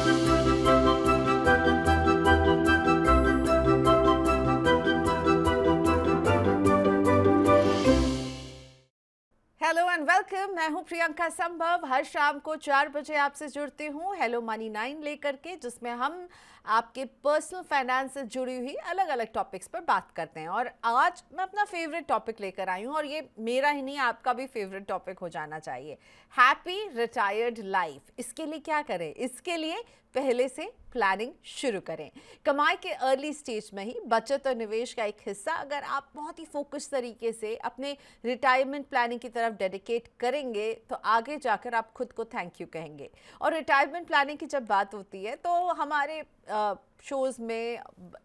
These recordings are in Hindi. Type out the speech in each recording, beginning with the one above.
Hello and welcome. मैं हूं प्रियंका संभव। हर शाम को 4 बजे आपसे जुड़ती हूं हेलो मनी 9 लेकर के, जिसमें हम आपके पर्सनल फाइनेंस से जुड़ी हुई अलग अलग टॉपिक्स पर बात करते हैं। और आज मैं अपना फेवरेट टॉपिक लेकर आई हूं, और ये मेरा ही नहीं, आपका भी फेवरेट टॉपिक हो जाना चाहिए, हैप्पी रिटायर्ड लाइफ। इसके लिए क्या करें? इसके लिए पहले से प्लानिंग शुरू करें। कमाई के अर्ली स्टेज में ही बचत और निवेश का एक हिस्सा अगर आप बहुत ही फोकस तरीके से अपने रिटायरमेंट प्लानिंग की तरफ डेडिकेट करेंगे तो आगे जाकर आप खुद को थैंक यू कहेंगे। और रिटायरमेंट प्लानिंग की जब बात होती है तो हमारे शोज़ में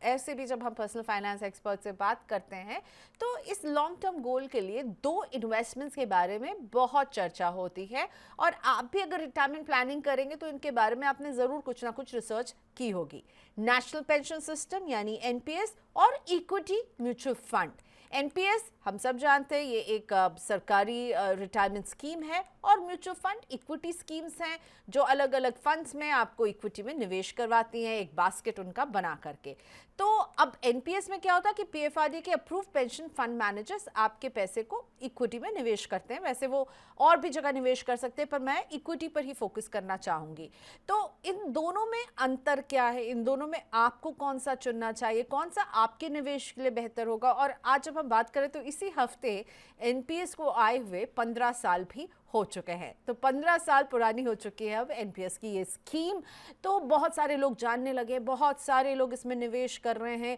ऐसे भी जब हम पर्सनल फाइनेंस एक्सपर्ट से बात करते हैं तो इस लॉन्ग टर्म गोल के लिए 2 इन्वेस्टमेंट्स के बारे में बहुत चर्चा होती है। और आप भी अगर रिटायरमेंट प्लानिंग करेंगे तो इनके बारे में आपने ज़रूर कुछ ना कुछ रिसर्च की होगी। नेशनल पेंशन सिस्टम यानी एनपीएस और इक्विटी म्यूचुअल फंड। एनपीएस हम सब जानते हैं, ये एक सरकारी रिटायरमेंट स्कीम है, और म्यूचुअल फंड इक्विटी स्कीम्स हैं जो अलग अलग फंड्स में आपको इक्विटी में निवेश करवाती हैं, एक बास्केट उनका बना करके। तो अब एनपीएस में क्या होता है कि पीएफआरडी के अप्रूव पेंशन फंड मैनेजर्स आपके पैसे को इक्विटी में निवेश करते हैं। वैसे वो और भी जगह निवेश कर सकते हैं, पर मैं इक्विटी पर ही फोकस करना चाहूँगी। तो इन दोनों में अंतर क्या है? इन दोनों में आपको कौन सा चुनना चाहिए, कौन सा आपके निवेश के लिए बेहतर होगा? और आज जब हम बात करें तो इसी हफ्ते एनपीएस को आए हुए 15 साल भी हो चुके हैं। तो 15 साल पुरानी हो चुकी है अब एनपीएस की ये स्कीम। तो बहुत सारे लोग जानने लगे, बहुत सारे लोग इसमें निवेश कर रहे हैं।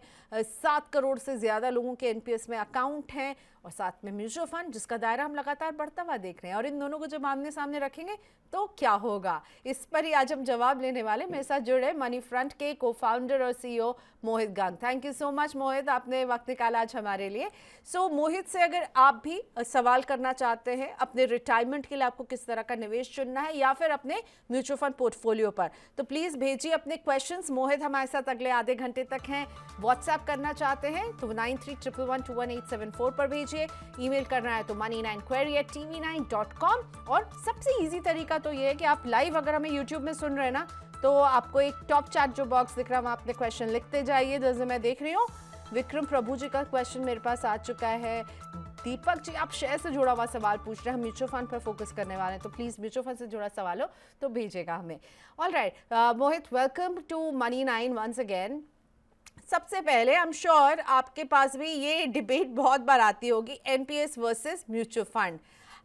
7 करोड़ से ज़्यादा लोगों के एनपीएस में अकाउंट हैं, और साथ में म्यूचुअल फंड जिसका दायरा हम लगातार बढ़ता हुआ देख रहे हैं। और इन दोनों को जब आमने सामने रखेंगे तो क्या होगा, इस पर ही आज हम जवाब लेने वाले। मेरे साथ जुड़े मनी फ्रंट के को फाउंडर और CEO Mohit Gang. Thank you so much Mohit, आपने वक्त निकाला आज हमारे लिए। सो मोहित से अगर आप भी सवाल करना चाहते हैं अपने रिटायरमेंट के लिए आपको किस तरह का निवेश चुनना है, या फिर अपने म्यूचुअल फंड पोर्टफोलियो पर, तो प्लीज भेजिए अपने क्वेश्चंस। मोहित हमारे साथ अगले आधे घंटे तक हैं। व्हाट्सएप करना चाहते हैं तो 9311211874 पर भेजिए। ईमेल करना है तो money9query@tv9.com। और सबसे इजी तरीका तो ये है कि आप लाइव अगर हमें यूट्यूब में सुन रहे हैं ना, तो आपको एक टॉप चैट जो बॉक्स दिख रहा है, अपने क्वेश्चन लिखते जाइए। जैसे मैं देख रही हूँ विक्रम प्रभु जी का क्वेश्चन मेरे पास आ चुका है। दीपक जी आप शेयर से जुड़ा हुआ सवाल पूछ रहे हैं, हम म्यूचुअल फंड पर फोकस करने वाले हैं, तो प्लीज म्यूचुअल फंड से जुड़ा सवाल हो तो भेजिएगा हमें। Alright Mohit, welcome to Money 9 once again. सबसे पहले आई एम श्योर आपके पास भी ये डिबेट बहुत बार आती होगी, एनपीएस वर्सेस म्यूचुअल फंड।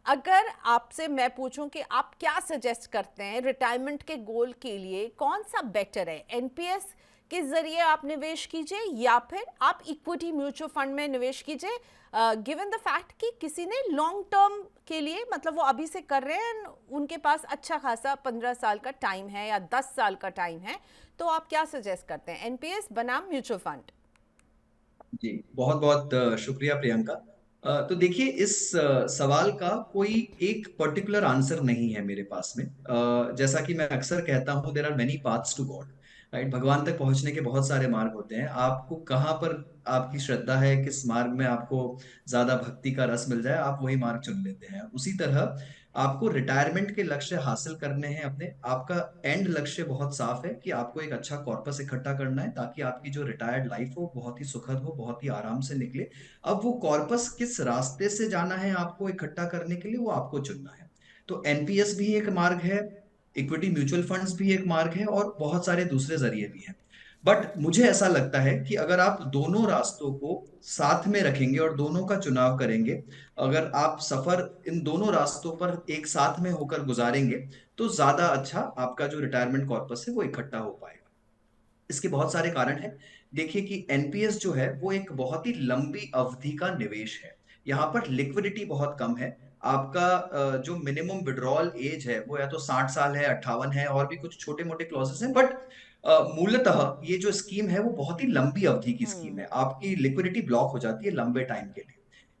अगर आपसे मैं पूछूं कि आप क्या सजेस्ट करते हैं रिटायरमेंट के गोल के लिए, कौन सा बेटर है? एनपीएस के जरिए आप निवेश कीजिए या फिर आप इक्विटी म्यूचुअल फंड में निवेश कीजिए, गिवन द फैक्ट कि किसी ने लॉन्ग टर्म के लिए, मतलब वो अभी से कर रहे हैं, उनके पास अच्छा खासा 15 साल का टाइम है या 10 साल का टाइम है, तो आप क्या सजेस्ट करते हैं, एनपीएस बनाम म्यूचुअल फंड? जी, बहुत बहुत शुक्रिया प्रियंका। तो देखिए, इस सवाल का कोई एक पर्टिकुलर आंसर नहीं है मेरे पास में। जैसा कि मैं अक्सर कहता हूँ, there are many paths to God, right? भगवान तक पहुंचने के बहुत सारे मार्ग होते हैं। आपको कहाँ पर आपकी श्रद्धा है, किस मार्ग में आपको ज्यादा भक्ति का रस मिल जाए, आप वही मार्ग चुन लेते हैं। उसी तरह आपको रिटायरमेंट के लक्ष्य हासिल करने हैं अपने, आपका एंड लक्ष्य बहुत साफ है कि आपको एक अच्छा कॉर्पस इकट्ठा करना है ताकि आपकी जो रिटायर्ड लाइफ हो बहुत ही सुखद हो, बहुत ही आराम से निकले। अब वो कॉर्पस किस रास्ते से जाना है आपको इकट्ठा करने के लिए, वो आपको चुनना है। तो एनपीएस भी एक मार्ग है, इक्विटी म्यूचुअल फंड्स भी एक मार्ग है, और बहुत सारे दूसरे जरिए भी हैं। बट मुझे ऐसा लगता है कि अगर आप दोनों रास्तों को साथ में रखेंगे और दोनों का चुनाव करेंगे, अगर आप सफर इन दोनों रास्तों पर एक साथ में होकर गुजारेंगे, तो ज्यादा अच्छा आपका जो रिटायरमेंट कॉर्पस है वो इकट्ठा हो पाएगा। इसके बहुत सारे कारण हैं। देखिए कि एनपीएस जो है वो एक बहुत ही लंबी अवधि का निवेश है। यहाँ पर लिक्विडिटी बहुत कम है। आपका जो मिनिमम विड्रॉल एज है वो या तो 60 साल है, 58 है, और भी कुछ छोटे मोटे क्लॉजेस हैं। बट मूलतः ये जो स्कीम है वो बहुत ही लंबी अवधि की स्कीम है। आपकी लिक्विडिटी ब्लॉक हो जाती है लंबे टाइम के लिए।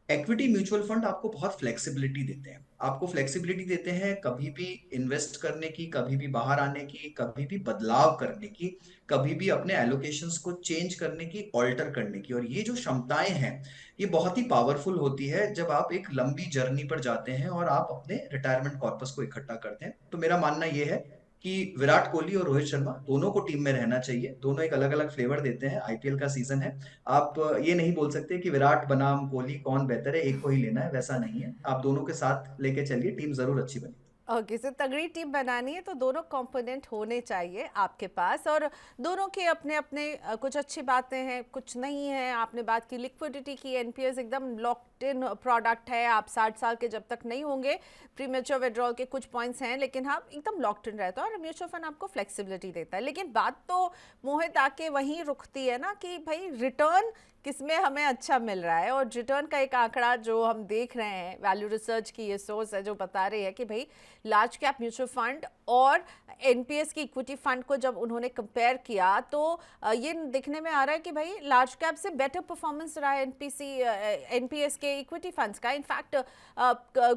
इक्विटी म्यूचुअल फंड आपको बहुत फ्लेक्सिबिलिटी देते हैं। आपको फ्लेक्सिबिलिटी देते हैं कभी भी इन्वेस्ट करने की, कभी भी बाहर आने की, कभी भी बदलाव करने की, कभी भी अपने एलोकेशंस को चेंज करने की, ऑल्टर करने की। और ये जो क्षमताएं हैं ये बहुत ही पावरफुल होती है जब आप एक लंबी जर्नी पर जाते हैं और आप अपने रिटायरमेंट कॉर्पस को इकट्ठा करते हैं। तो मेरा मानना ये है कि विराट कोहली और रोहित शर्मा दोनों को टीम में रहना चाहिए। दोनों एक अलग अलग फ्लेवर देते हैं, आईपीएल का सीजन है। आप ये नहीं बोल सकते कि विराट बनाम कोहली कौन बेहतर है, एक को ही लेना है, वैसा नहीं है। आप दोनों के साथ लेके चलिए, टीम जरूर अच्छी बनेगी। ओके, सो तगड़ी टीम बनानी है तो दोनों कंपोनेंट होने चाहिए आपके पास, और दोनों के अपने अपने कुछ अच्छी बातें हैं, कुछ नहीं है। आपने बात की लिक्विडिटी की, एनपीएस एकदम लॉक्ड इन प्रोडक्ट है। आप 60 साल के जब तक नहीं होंगे, प्रीमेच्योर विड्रॉल के कुछ पॉइंट्स हैं, लेकिन हाँ एकदम लॉक्ड इन रहता है। और म्यूचुअल फंड आपको फ्लेक्सिबिलिटी देता है। लेकिन बात तो मोहित आके वहीं रुकती है ना कि भाई रिटर्न किसमें हमें अच्छा मिल रहा है। और रिटर्न का एक आंकड़ा जो हम देख रहे हैं, वैल्यू रिसर्च की ये सोर्स है जो बता रही है कि भाई लार्ज कैप म्यूचुअल फंड और एनपीएस की इक्विटी फंड को जब उन्होंने कंपेयर किया तो ये दिखने में आ रहा है कि भाई लार्ज कैप से बेटर परफॉर्मेंस रहा है एनपीएस के इक्विटी फंड्स का। इनफैक्ट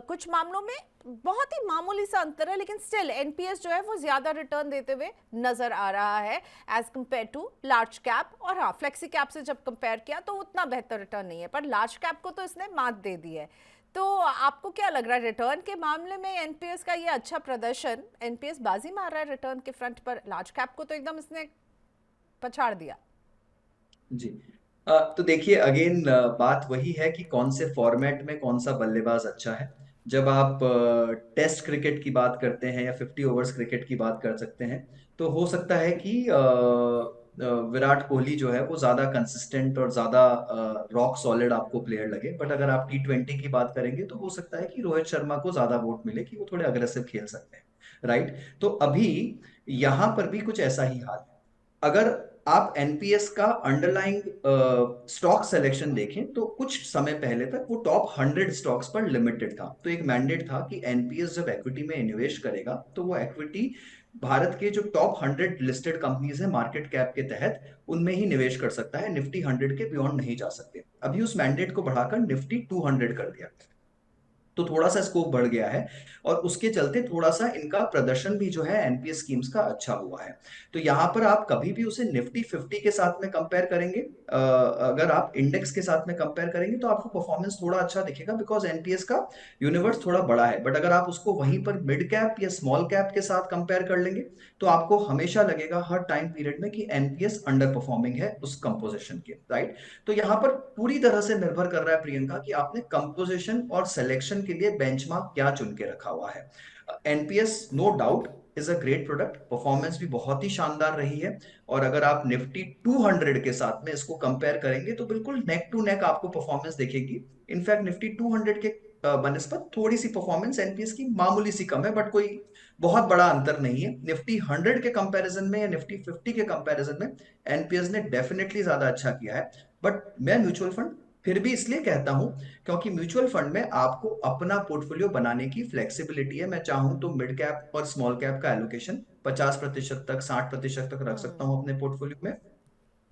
कुछ मामलों में बहुत ही मामूली सा अंतर है, लेकिन स्टिल एनपीएस जो है वो ज्यादा रिटर्न देते हुए नजर आ रहा है as compare to large cap. और हाँ, फ्लेक्सी कैप से जब कंपेयर किया तो उतना बेहतर रिटर्न नहीं है, पर लार्ज कैप को तो इसने मात दे दी है। तो आपको क्या लग रहा है रिटर्न के मामले में एनपीएस का ये अच्छा प्रदर्शन, एनपीएस बाजी मार रहा है रिटर्न के फ्रंट पर, लार्ज कैप को तो एकदम इसने पछाड़ दिया। जी। तो देखिए अगेन बात वही है कि कौन से फॉर्मेट में कौन सा बल्लेबाज अच्छा है। जब आप टेस्ट क्रिकेट की बात करते हैं या 50 ओवर्स क्रिकेट की बात कर सकते हैं, तो हो सकता है कि विराट कोहली जो है वो ज्यादा कंसिस्टेंट और ज्यादा रॉक सॉलिड आपको प्लेयर लगे। बट अगर आप T20 की बात करेंगे तो हो सकता है कि रोहित शर्मा को ज्यादा वोट मिले कि वो थोड़े अग्रेसिव खेल सकते हैं। राइट। तो अभी यहां पर भी कुछ ऐसा ही हाल है। अगर आप एनपीएस का अंडरलाइंग स्टॉक सिलेक्शन देखें तो कुछ समय पहले तक वो टॉप 100 स्टॉक्स पर लिमिटेड था। तो एक मैंडेट था कि एनपीएस जब इक्विटी में निवेश करेगा तो वो इक्विटी भारत के जो टॉप 100 लिस्टेड कंपनीज है मार्केट कैप के तहत, उनमें ही निवेश कर सकता है, निफ्टी 100 के बियॉन्ड नहीं जा सकते। अभी उस मैंडेट को बढ़ाकर निफ्टी 200 कर दिया, तो थोड़ा सा स्कोप बढ़ गया है। और उसके चलते थोड़ा सा इनका प्रदर्शन भी जो है एनपीएस स्कीम्स का अच्छा हुआ है। तो यहां पर आप कभी भी उसे निफ्टी 50 के साथ में कंपेयर करेंगे, अगर आप इंडेक्स के साथ में कंपेयर करेंगे तो आपको परफॉर्मेंस थोड़ा अच्छा दिखेगा, बिकॉज एनपीएस का यूनिवर्स थोड़ा बड़ा है। बट अगर आप उसको वहीं पर मिड कैप या स्मॉल कैप के साथ कंपेयर कर लेंगे तो आपको हमेशा लगेगा हर टाइम पीरियड में कि एनपीएस अंडर परफॉर्मिंग है उस कंपोजिशन के। राइट। तो यहाँ पर पूरी तरह से निर्भर कर रहा है प्रियंका कि आपने कंपोजिशन और सिलेक्शन के लिए बेंचमार्क क्या चुन के रखा हुआ है। NPS no doubt is a great product, performance भी बहुत ही शानदार रही है। और अगर आप निफ्टी 200 के साथ में इसको कंपेयर करेंगे तो बिल्कुल नेक टू नेक आपको परफॉर्मेंस दिखेगी। इनफैक्ट निफ्टी 200 के बनस्पत थोड़ी सी परफॉर्मेंस एनपीएस की मामूली सी कम है, बट कोई बहुत बड़ा अंतर नहीं है। निफ्टी 100 के कंपैरिजन में या निफ्टी 50 के कंपैरिजन में एनपीएस ने डेफिनेटली ज्यादा अच्छा किया है। बट मैं म्यूचुअल फंड फिर भी इसलिए कहता हूं क्योंकि म्यूचुअल फंड में आपको अपना पोर्टफोलियो बनाने की फ्लेक्सिबिलिटी है। मैं चाहूं तो मिड कैप और स्मॉल कैप का एलोकेशन 50% तक, 60% तक रख सकता हूं अपने पोर्टफोलियो में,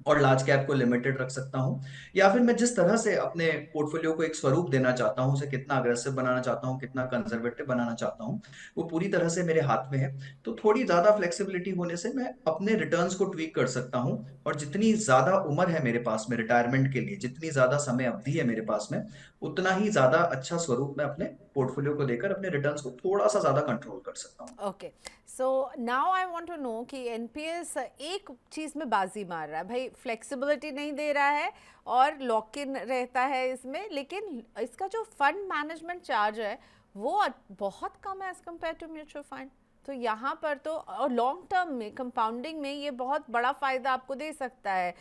और लार्ज कैप को लिमिटेड रख सकता हूं। या फिर मैं जिस तरह से अपने पोर्टफोलियो को एक स्वरूप देना चाहता हूं, उसे कितना अग्रेसिव बनाना चाहता हूं, कितना कंजर्वेटिव बनाना चाहता हूं, वो पूरी तरह से मेरे हाथ में है। तो थोड़ी ज्यादा फ्लेक्सिबिलिटी होने से मैं अपने रिटर्न्स को ट्वीक कर सकता हूं। और जितनी ज्यादा उम्र है मेरे पास में रिटायरमेंट के लिए, जितनी ज्यादा समय अवधि है मेरे पास में, उतना ही ज्यादा अच्छा स्वरूप मैं अपने पोर्टफोलियो को देकर अपने रिटर्न्स को थोड़ा सा ज्यादा कंट्रोल कर सकता हूं। Okay, so now I want to know कि एनपीएस एक चीज़ में बाजी मार रहा है भाई, फ्लेक्सिबिलिटी नहीं दे रहा है और लॉक इन रहता है इसमें, लेकिन इसका जो फंड मैनेजमेंट चार्ज है वो बहुत कम है as compare to mutual fund. तो यहाँ पर तो, और लॉन्ग टर्म में कंपाउंडिंग में ये बहुत बड़ा फ़ायदा आपको दे सकता है।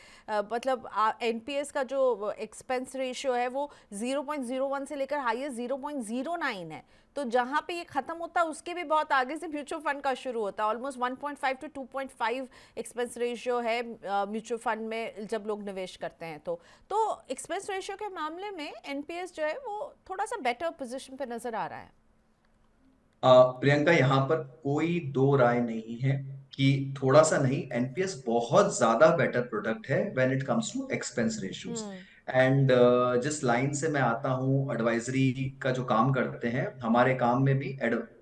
मतलब एनपीएस का जो एक्सपेंस रेशियो है वो 0.01 से लेकर हाईएस्ट 0.09 है। तो जहाँ पे ये ख़त्म होता है उसके भी बहुत आगे से म्यूचुअल फंड का शुरू होता है। ऑलमोस्ट 1.5 to 2.5 एक्सपेंस रेशियो है म्यूचुअल फंड में जब लोग निवेश करते हैं। तो एक्सपेंस रेशियो के मामले में एनपीएस जो है वो थोड़ा सा बेटर पोजीशन पे नज़र आ रहा है। प्रियंका, यहाँ पर कोई दो राय नहीं है कि थोड़ा सा नहीं, एनपीएस बहुत ज्यादा बेटर प्रोडक्ट है when it comes to expense ratios. Hmm. And जिस लाइन से मैं आता हूँ, एडवाइजरी का जो काम करते हैं, हमारे काम में भी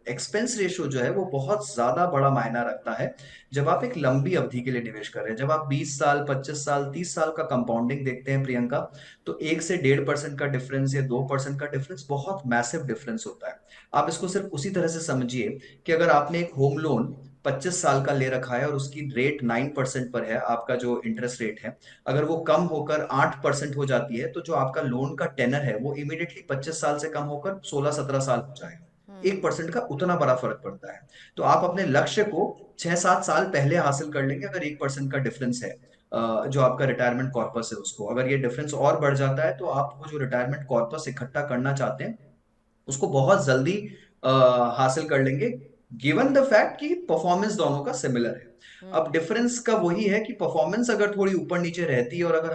एक्सपेंस रेशियो जो है वो बहुत ज्यादा बड़ा मायना रखता है। जब आप एक लंबी अवधि के लिए निवेश कर रहे हैं, जब आप 20 साल, 25 साल, 30 साल का कंपाउंडिंग देखते हैं प्रियंका, तो 1 से 1.5% का डिफरेंस या 2% का डिफरेंस बहुत मैसिव डिफरेंस होता है। आप इसको सिर्फ उसी तरह से समझिए कि अगर आपने एक होम लोन 25 साल का ले रखा है और उसकी रेट 9% पर है, आपका जो इंटरेस्ट रेट है, अगर वो कम होकर 8% हो जाती है, तो जो आपका लोन का टेनर है वो इमीडिएटली 25 साल से कम होकर 16-17 साल हो जाएगा। 1% का उतना बड़ा फर्क पड़ता है। तो आप अपने लक्ष्य को 6-7 साल पहले हासिल कर लेंगे अगर 1% का डिफरेंस है। जो आपका रिटायरमेंट कॉर्पस है उसको अगर ये डिफरेंस और बढ़ जाता है, तो आप वो जो रिटायरमेंट कॉर्पस इकट्ठा करना चाहते हैं उसको बहुत जल्दी अ, हासिल कर लेंगे, गिवन द फैक्ट कि परफॉर्मेंस दोनों का सिमिलर है। अब डिफरेंस का वही है कि परफॉर्मेंस अगर थोड़ी ऊपर नीचे रहती है और अगर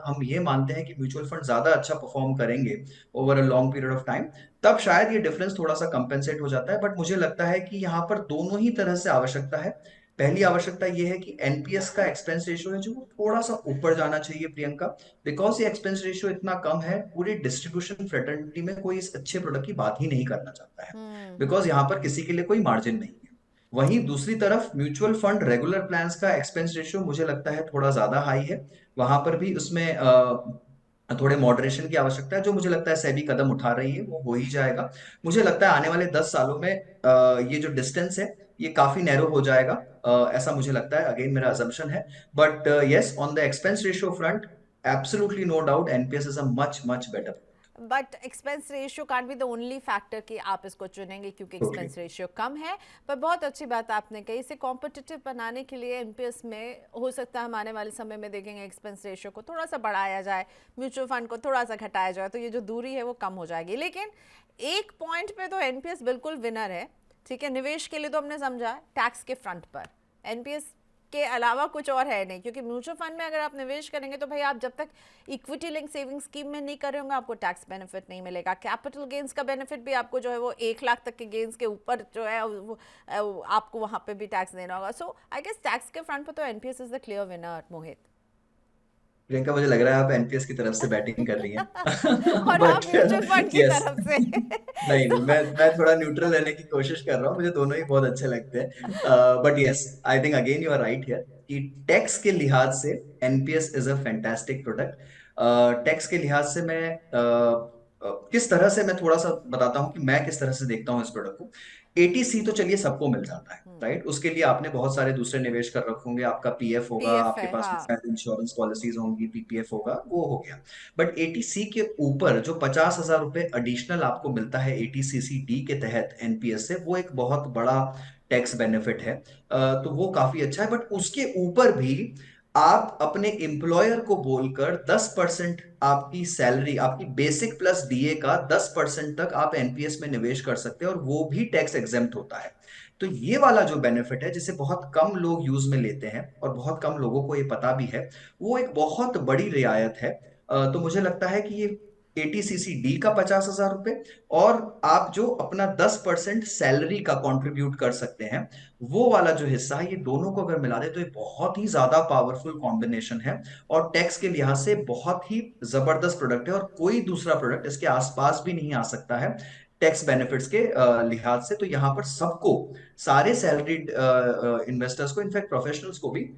हम ये मानते हैं कि म्यूचुअल फंड ज्यादा अच्छा परफॉर्म करेंगे over a long period of time, तब शायद ये डिफरेंस थोड़ा सा कंपेंसेट हो जाता है। बट मुझे लगता है कि यहाँ पर दोनों ही तरह से आवश्यकता है। पहली आवश्यकता ये है कि एनपीएस का एक्सपेंस रेशियो है जो वो थोड़ा सा ऊपर जाना चाहिए प्रियंका, बिकॉज ये एक्सपेंस रेशियो इतना कम है, पूरी डिस्ट्रीब्यूशन फ्रेटर्निटी में कोई इस अच्छे प्रोडक्ट की बात ही नहीं करना चाहता है, बिकॉज यहाँ पर किसी के लिए कोई मार्जिन नहीं है। वहीं दूसरी तरफ म्यूचुअल फंड रेगुलर प्लान्स का एक्सपेंस रेशियो मुझे लगता है थोड़ा ज्यादा हाई है। वहां पर भी उसमें थोड़े मॉडरेशन की आवश्यकता है, जो मुझे लगता है सेबी कदम उठा रही है, वो हो ही जाएगा। मुझे लगता है आने वाले 10 सालों में ये जो डिस्टेंस है ये काफी नैरो हो जाएगा, ऐसा मुझे लगता है, अगेन मेरा अजम्पशन है। But yes, on the expense ratio front, absolutely no doubt NPS is a much much better. But expense ratio can't be the only factor कि आप इसको चुनेंगे क्योंकि टोटली। एक्सपेंस रेशियो कम है। पर बहुत अच्छी बात आपने कही, इसे कॉम्पिटिटिव बनाने के लिए एनपीएस में हो सकता है हम आने वाले समय में देखेंगे एक्सपेंस रेशियो को थोड़ा सा बढ़ाया जाए, म्यूचुअल फंड को थोड़ा सा घटाया जाए, तो ये जो दूरी है वो कम हो जाएगी। लेकिन एक पॉइंट पे तो एनपीएस बिल्कुल विनर है। ठीक है, निवेश के लिए तो हमने समझा, टैक्स के फ्रंट पर एनपीएस के अलावा कुछ और है नहीं, क्योंकि म्यूचुअल फंड में अगर आप निवेश करेंगे तो भाई आप जब तक इक्विटी लिंक सेविंग स्कीम में नहीं कर रहे होंगे आपको टैक्स बेनिफिट नहीं मिलेगा। कैपिटल गेन्स का बेनिफिट भी आपको जो है वो 1 लाख तक के गेन्स के ऊपर जो है वो आपको वहां पे भी टैक्स देना होगा। सो आई गेस टैक्स के फ्रंट पर तो NPS is the clear winner. Mohit Priyanka, मुझे लग रहा है आप एनपीएस की तरफ से बैटिंग कर रही हैं। और आप बट म्यूचुअल फंड की यस, तरफ से नहीं नहीं, मैं थोड़ा न्यूट्रल रहने की कोशिश कर रहा हूँ, मुझे दोनों ही बहुत अच्छे लगते हैं। But yes, I think again you are right here कि टैक्स के लिहाज से NPS is a fantastic product. Tax के लिहाज से मैं किस तरह से, मैं थोड़ा सा बताता हूँ कि मैं किस तरह से देखता हूँ इस प्रोडक्ट को। एटीसी तो चलिए सबको मिल जाता है, राइट? उसके लिए आपने बहुत सारे दूसरे निवेश कर रखे होंगे, आपका पीएफ होगा, पीएफ आपके है, पास में हाँ। शायद इंश्योरेंस पॉलिसीज होंगी, पीपीएफ होगा, वो हो गया। बट एटीसी के ऊपर जो 50,000 रुपए एडिशनल आपको मिलता है एटीसीसी डी के तहत एनपीएस से, वो एक बहुत बड़ा टैक्स बेनिफिट है। तो वो काफी अच्छा है। बट उसके ऊपर भी आप अपने एम्प्लॉयर को बोलकर 10% आपकी सैलरी, आपकी बेसिक प्लस डीए का 10% तक आप एनपीएस में निवेश कर सकते हैं और वो भी टैक्स एग्जेम्प्ट होता है। तो ये वाला जो बेनिफिट है जिसे बहुत कम लोग यूज में लेते हैं और बहुत कम लोगों को ये पता भी है, वो एक बहुत बड़ी रियायत है। तो मुझे लगता है कि ये एटीसीसी डी का 50,000 रुपए और आप जो अपना 10% सैलरी का कंट्रीब्यूट कर सकते हैं, वो वाला जो हिस्सा है, ये दोनों को अगर मिला दे तो ये बहुत ही ज्यादा पावरफुल कॉम्बिनेशन है और टैक्स के लिहाज से बहुत ही जबरदस्त प्रोडक्ट है और कोई दूसरा प्रोडक्ट इसके आसपास भी नहीं आ सकता है टैक्स बेनिफिट्स के लिहाज से। तो यहाँ पर सबको, सारे सैलरीड इन्वेस्टर्स को, इनफैक्ट प्रोफेशनल्स को भी,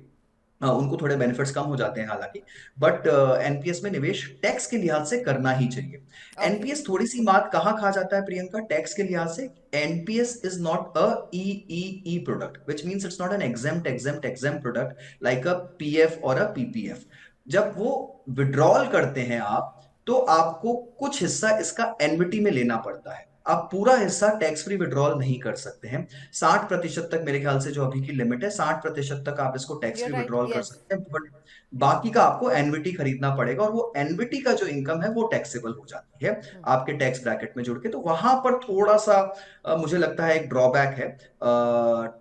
उनको थोड़े बेनिफिट्स कम हो जाते हैं हालांकि, बट एनपीएस में निवेश टैक्स के लिहाज से करना ही चाहिए। ओके। एनपीएस थोड़ी सी बात कहाँ खा जाता है प्रियंका टैक्स के लिहाज से, NPS is not a EEE product, which means it's not an exempt product like a PF और अ पीपीएफ। जब वो विड्रॉल करते हैं आप, तो आपको कुछ हिस्सा इसका एनविटी में लेना पड़ता है, आप पूरा हिस्सा टैक्स फ्री विड्रॉल नहीं कर सकते हैं। 60% तक मेरे ख्याल से जो अभी की लिमिट है, 60% तक आप इसको tax you are free right, withdrawal कर यस। सकते हैं, बट बाकी का आपको एनविटी खरीदना पड़ेगा और वो एनविटी का जो इनकम है वो टैक्सेबल हो जाती है आपके टैक्स ब्रैकेट में जुड़ के। तो वहां पर थोड़ा सा मुझे लगता है एक ड्रॉबैक है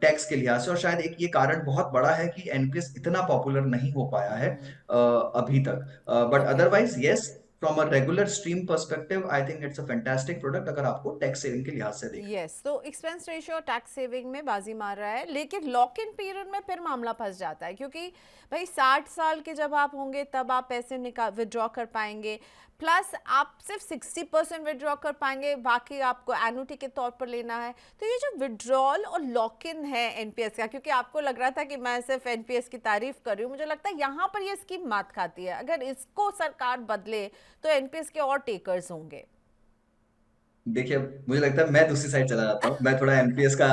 टैक्स के लिहाज से, और शायद एक ये कारण बहुत बड़ा है कि एनपीएस इतना पॉपुलर नहीं हो पाया है अभी तक। But okay. Otherwise yes, from a regular stream perspective I think it's a fantastic product अगर आपको टैक्स सेविंग के लिहाज से देखना। यस, तो एक्सपेंस रेशियो और टैक्स सेविंग में बाजी मार रहा है, लेकिन लॉक इन पीरियड में फिर मामला फंस जाता है, क्योंकि भाई 60 साल के जब आप होंगे तब आप पैसे निकाल विड्रॉ कर पाएंगे, प्लस आप सिर्फ 60% विड्रॉ कर पाएंगे, बाकी आपको एनुटी के तौर पर लेना है। तो ये जो विड्रॉल और लॉक इन है एनपीएस का, क्योंकि आपको लग रहा था कि मैं सिर्फ एनपीएस की तारीफ कर रही हूँ, मुझे लगता है यहाँ पर ये स्कीम मात खाती है। अगर इसको सरकार बदले तो एनपीएस के और टेकर्स होंगे। देखिए, मुझे लगता है मैं दूसरी साइड चला जाता हूँ। मैं थोड़ा एनपीएस का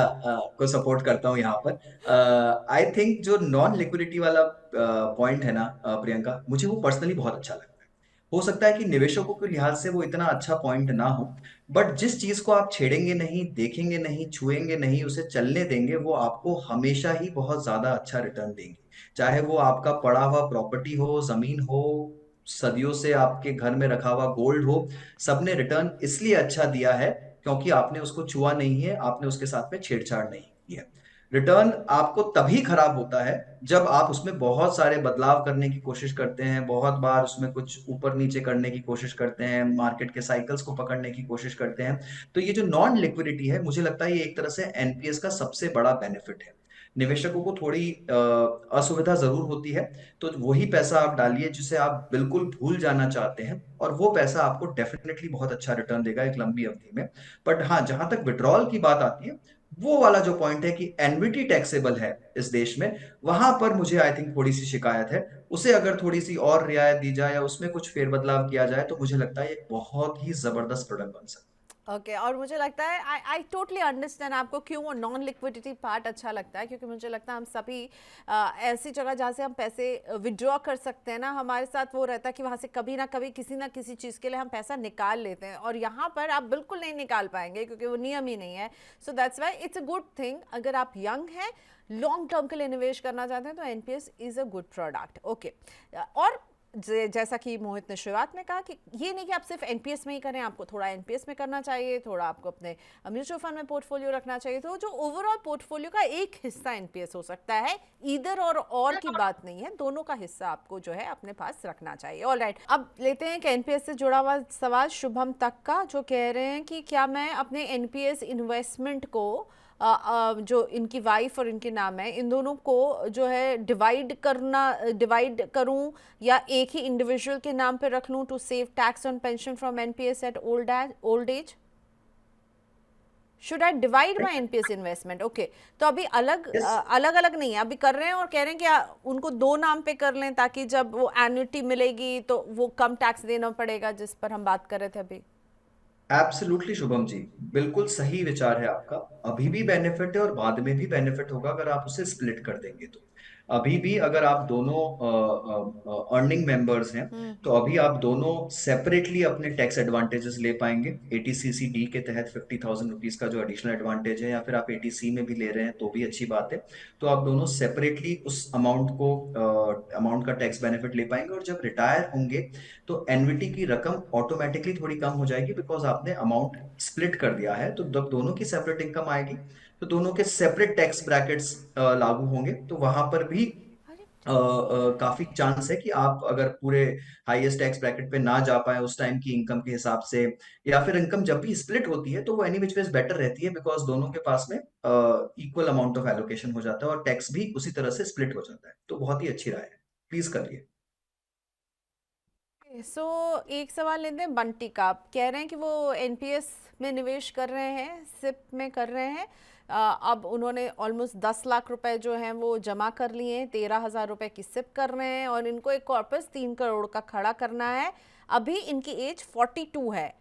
को सपोर्ट करता हूँ यहाँ पर। आई थिंक जो नॉन लिक्विडिटी वाला पॉइंट है ना प्रियंका, मुझे वो पर्सनली बहुत अच्छा लगता है। हो सकता है कि निवेशकों के लिहाज से वो इतना अच्छा पॉइंट ना हो, बट जिस चीज को आप छेड़ेंगे नहीं, देखेंगे नहीं, छुएंगे नहीं, उसे चलने देंगे, वो आपको हमेशा ही बहुत ज्यादा अच्छा रिटर्न देंगे। चाहे वो आपका पड़ा हुआ प्रॉपर्टी हो, जमीन हो, सदियों से आपके घर में रखा हुआ गोल्ड हो, सबने रिटर्न इसलिए अच्छा दिया है क्योंकि आपने उसको छुआ नहीं है, आपने उसके साथ में छेड़छाड़ नहीं की है। रिटर्न आपको तभी खराब होता है जब आप उसमें बहुत सारे बदलाव करने की कोशिश करते हैं, बहुत बार उसमें कुछ ऊपर नीचे करने की कोशिश करते हैं, मार्केट के साइकिल्स को पकड़ने की कोशिश करते हैं। तो ये जो नॉन लिक्विडिटी है, मुझे लगता है ये एक तरह से एनपीएस का सबसे बड़ा बेनिफिट है। निवेशकों को थोड़ी असुविधा जरूर होती है, तो वही पैसा आप डालिए जिसे आप बिल्कुल भूल जाना चाहते हैं, और वो पैसा आपको डेफिनेटली बहुत अच्छा रिटर्न देगा एक लंबी अवधि में। बट हाँ, जहां तक विड्रॉल की बात आती है, वो वाला जो पॉइंट है कि एनविटी टैक्सेबल है इस देश में, वहां पर मुझे आई थिंक थोड़ी सी शिकायत है। उसे अगर थोड़ी सी और रियायत दी जाए या उसमें कुछ फेरबदलाव किया जाए, तो मुझे लगता है ये बहुत ही जबरदस्त प्रोडक्ट बन सकता ओके और मुझे लगता है आई आई टोटली अंडरस्टैंड आपको क्यों वो नॉन लिक्विडिटी पार्ट अच्छा लगता है, क्योंकि मुझे लगता है हम सभी ऐसी जगह जहाँ से हम पैसे विड्रॉ कर सकते हैं ना, हमारे साथ वो रहता है कि वहाँ से कभी ना किसी चीज़ के लिए हम पैसा निकाल लेते हैं, और यहाँ पर आप बिल्कुल नहीं निकाल पाएंगे क्योंकि वो नियम ही नहीं है। So that's why it's a good thing. अगर आप यंग हैं, लॉन्ग टर्म के लिए निवेश करना चाहते हैं, तो NPS is a good product. Okay, और जैसा कि मोहित ने शुरुआत में कहा कि ये नहीं कि आप सिर्फ एनपीएस में ही करें, आपको थोड़ा एनपीएस में करना चाहिए, थोड़ा आपको अपने म्यूचुअल फंड में पोर्टफोलियो रखना चाहिए। तो जो ओवरऑल पोर्टफोलियो का एक हिस्सा एनपीएस हो सकता है, इधर और की बात नहीं है, दोनों का हिस्सा आपको जो है अपने पास रखना चाहिए। ऑल राइट, अब लेते हैं कि एनपीएस से जुड़ा हुआ सवाल शुभम तक का, जो कह रहे हैं कि क्या मैं अपने एनपीएस इन्वेस्टमेंट को जो इनकी वाइफ और इनके नाम है, इन दोनों को जो है डिवाइड करूं, या एक ही इंडिविजुअल के नाम पे रख लूं to save tax on pension from NPS at old age. Should I divide my है। NPS investment? ओके, तो अभी अलग यस, अलग अलग नहीं है, अभी कर रहे हैं और कह रहे हैं कि उनको दो नाम पे कर लें, ताकि जब वो एन्युटी मिलेगी तो वो कम टैक्स देना पड़ेगा, जिस पर हम बात कर रहे थे अभी। एब्सोल्युटली शुभम जी, बिल्कुल सही विचार है आपका। अभी भी बेनिफिट है और बाद में भी बेनिफिट होगा अगर आप उसे स्प्लिट कर देंगे तो। अभी भी अगर आप दोनों अर्निंग मेंबर्स हैं, तो अभी आप दोनों सेपरेटली अपने टैक्स एडवांटेजेस ले पाएंगे। एटीसीसी डी के तहत 50,000 रुपीज का जो एडिशनल एडवांटेज है, या फिर आप एटीसी में भी ले रहे हैं तो भी अच्छी बात है। तो आप दोनों सेपरेटली उस अमाउंट का टैक्स बेनिफिट ले पाएंगे, और जब रिटायर होंगे तो एनविटी की रकम ऑटोमेटिकली थोड़ी कम हो जाएगी, बिकॉज आपने अमाउंट स्प्लिट कर दिया है। तो जब दोनों की सेपरेट इनकम आएगी, तो दोनों के सेपरेट टैक्स ब्रैकेट्स लागू होंगे, तो वहां पर भी काफी चांस है कि आप अगर पूरे हाईएस्ट टैक्स ब्रैकेट पे ना जा पाए उस टाइम की इनकम के हिसाब से, या फिर इनकम जब भी स्प्लिट होती है तो वो एनी विच वेज बेटर रहती है, बिकॉज दोनों के पास में इक्वल अमाउंट ऑफ एलोकेशन हो जाता है और टैक्स भी उसी तरह से स्प्लिट हो जाता है। तो बहुत ही अच्छी राय है, प्लीज करिए। सो एक सवाल लेते हैं बंटी का। आप कह रहे हैं कि वो एनपीएस में निवेश कर रहे हैं, सिप में कर रहे हैं। अब उन्होंने ऑलमोस्ट 10 लाख रुपए जो हैं वो जमा कर लिए हैं, 13,000 रुपए की सिप कर रहे हैं, और इनको एक कॉर्पस 3 करोड़ का खड़ा करना है। अभी इनकी एज 42 है।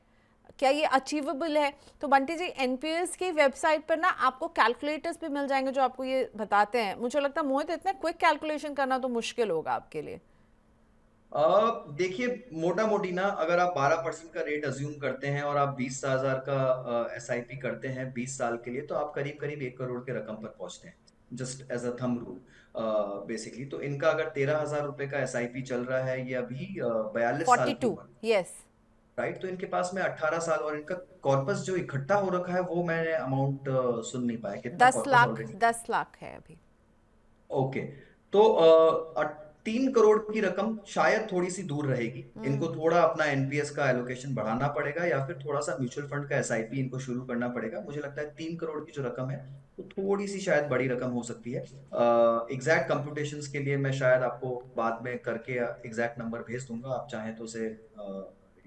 क्या ये अचीवेबल है? तो बंटी जी, एनपीएस की वेबसाइट पर ना आपको कैलकुलेटर्स भी मिल जाएंगे जो आपको ये बताते हैं। मुझे लगता है मोहित, इतना क्विक कैलकुलेशन करना तो मुश्किल होगा आपके लिए। देखिए, मोटा मोटी ना, अगर आप 12% का रेट अज्यूम करते हैं और आप 20,000 का एसआईपी करते हैं 20 साल के लिए, तो आप करीब करीब 1 करोड़ के रकम पर पहुंचते हैं, just as a thumb rule basically. तो इनका अगर 13,000 रुपए का एसआईपी चल रहा है, ये अभी 42 साल की 42, उम्र, यस। राइट? तो इनके पास में 18 साल, और इनका कॉर्पस जो इकट्ठा हो रखा है वो मैंने अमाउंट सुन नहीं पाया, कितना दस कॉर्पस लाख ऑलरेडी। 10 लाख है अभी। ओके, तो 3 करोड़ की रकम शायद थोड़ी सी दूर रहेगी। इनको थोड़ा अपना एनपीएस का एलोकेशन बढ़ाना पड़ेगा, या फिर थोड़ा सा म्यूचुअल फंड का एसआईपी इनको शुरू करना पड़ेगा। मुझे लगता है 3 करोड़ की जो रकम है वो थोड़ी सी शायद बड़ी रकम हो सकती है। एग्जैक्ट कंप्यूटेशंस के लिए मैं शायद आपको बाद में करके एग्जैक्ट नंबर भेज दूंगा, आप चाहें तो उसे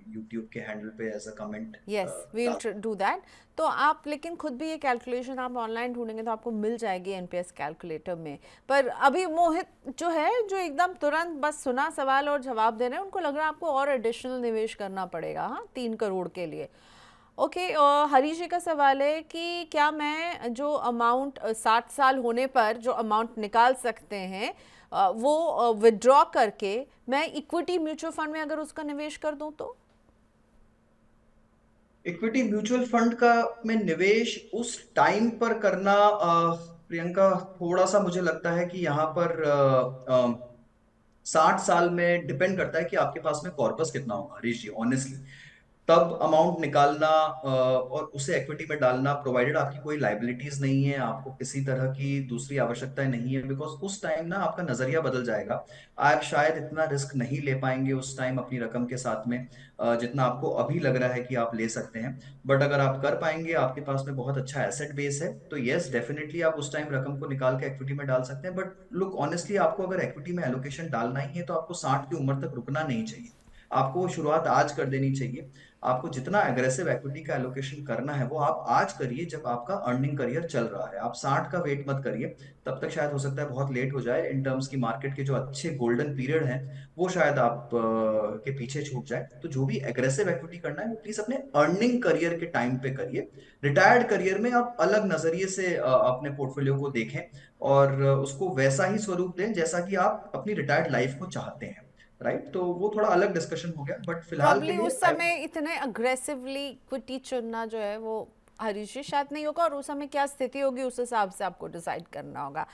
यूट्यूब के हैंडल पे एज अ कमेंट यस, वील डाल। Do that. तो आप लेकिन खुद भी ये कैलकुलेशन आप ऑनलाइन ढूंढेंगे तो आपको मिल जाएगी एनपीएस कैलकुलेटर में। पर अभी मोहित जो है, जो एकदम तुरंत बस सुना सवाल और जवाब दे रहे हैं, उनको लग रहा है आपको और एडिशनल निवेश करना पड़ेगा, हाँ, 3 करोड़ के लिए। ओके, हरीश जी का सवाल है कि क्या मैं जो अमाउंट 60 साल होने पर जो अमाउंट निकाल सकते हैं वो विड्रॉ करके मैं इक्विटी म्यूचुअल फंड में अगर उसका निवेश कर दूं तो? इक्विटी म्यूचुअल फंड का में निवेश उस टाइम पर करना, प्रियंका, थोड़ा सा मुझे लगता है कि यहाँ पर 60 साल में डिपेंड करता है कि आपके पास में कॉर्पस कितना होगा हरीश जी, ऑनेस्टली। तब अमाउंट निकालना और उसे एक्विटी में डालना, प्रोवाइडेड आपकी कोई लाइबिलिटीज नहीं है, आपको किसी तरह की दूसरी आवश्यकताएं नहीं है, बिकॉज उस टाइम ना आपका नजरिया बदल जाएगा। आप शायद इतना रिस्क नहीं ले पाएंगे उस टाइम अपनी रकम के साथ में, जितना आपको अभी लग रहा है कि आप ले सकते हैं। बट अगर आप कर पाएंगे, आपके पास में बहुत अच्छा एसेट बेस है, तो यस डेफिनेटली आप उस टाइम रकम को निकाल के एक्विटी में डाल सकते हैं। बट लुक ऑनेस्टली, आपको अगर एक्विटी में एलोकेशन डालना ही है तो आपको 60 की उम्र तक रुकना नहीं चाहिए। आपको वो शुरुआत आज कर देनी चाहिए। आपको जितना एग्रेसिव एक्विटी का एलोकेशन करना है वो आप आज करिए, जब आपका अर्निंग करियर चल रहा है। आप 60 का वेट मत करिए, तब तक शायद हो सकता है बहुत लेट हो जाए। इन टर्म्स की मार्केट के जो अच्छे गोल्डन पीरियड हैं वो शायद आप के पीछे छूट जाए। तो जो भी एग्रेसिव एक्विटी करना है वो प्लीज अपने अर्निंग करियर के टाइम पे करिए। रिटायर्ड करियर में आप अलग नजरिए से अपने पोर्टफोलियो को देखें और उसको वैसा ही स्वरूप दें जैसा कि आप अपनी रिटायर्ड लाइफ को चाहते हैं। राइट, तो वो थोड़ा अलग डिस्कशन हो गया, बट फिलहाल के प्रॉब्ली लिए उस समय इतने अग्रेसिवली इक्विटी चुनना जो है वो हरीश जी शायद नहीं होगा, और उस समय क्या स्थिति होगी उस हिसाब से आपको डिसाइड करना होगा।